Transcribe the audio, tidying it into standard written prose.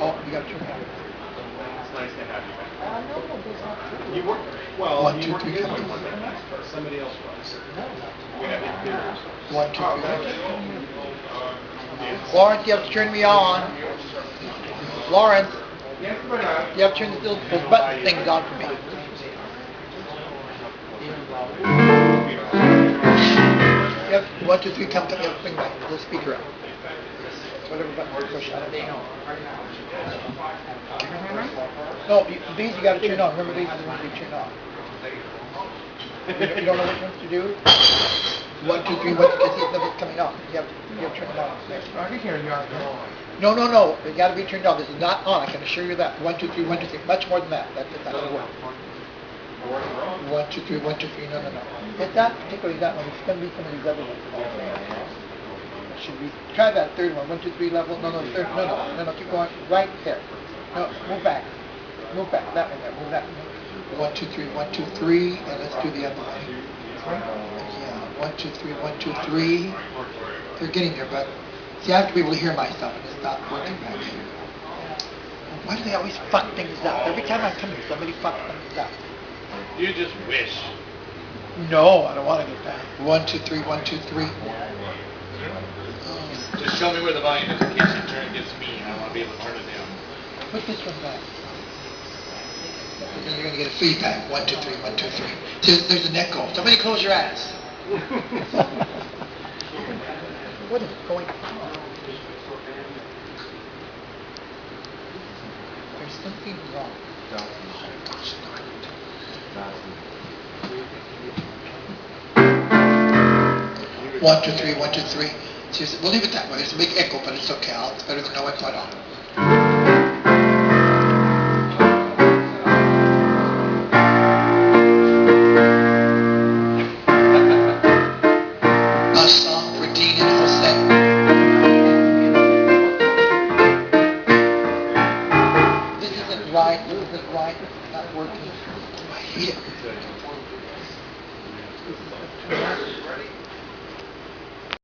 Oh, you got to turn it on. It's nice to have you back. No, there's not two. You work, well, One, you two, work three, good come one, on. somebody else runs. We have it. 1, 2, 3. Lawrence, you have to turn me on. Lawrence, you have to turn this little button things on for me. Yep, 1, 2, 3, come, yep, bring my little speaker up. Whatever button you push, I don't know. No, these you got to turn on. Remember, these are the ones you turn on. You don't know which ones to do? 1, 2, 3, 1, 2, 3, see if coming on. You have to turn it on. I can hear you on the line. No. It got to be turned on. This is not on. I can assure you that. 1, 2, 3, 1, 2, 3. Much more than that. That's not work. 1, 2, 3, 1, 2, 3. No. It's not particularly that one. It's going to be some of these other ones. Should we try that third one? 1, 2, 3 level? No, third. No. Keep going. Right there. No, move back. That one there. Move that one. 1, 2, 3, 1, 2, 3. And let's do the other one. Yeah. 1, 2, 3, 1, 2, 3. They're getting there, but see, I have to be able to hear myself, and it's not working back here. Why do they always fuck things up? Every time I come here, somebody fucks things up. You just wish. No, I don't want to get that. 1, 2, 3, 1, 2, 3. Just show me where the volume is in case you turn gets mean. I want to be able to turn it down. Put this one back. Then you're going to get a feedback. 1, 2, 3, 1, 2, 3. See, there's an echo. Somebody close your ass. What is going on? There's something wrong. One, two, three, 1, 2, 3. Seriously, we'll leave it that way. There's a big echo, but it's okay. It's better than no echo at all. A song for Dean and Jose. This isn't right. It's not working. I hate it.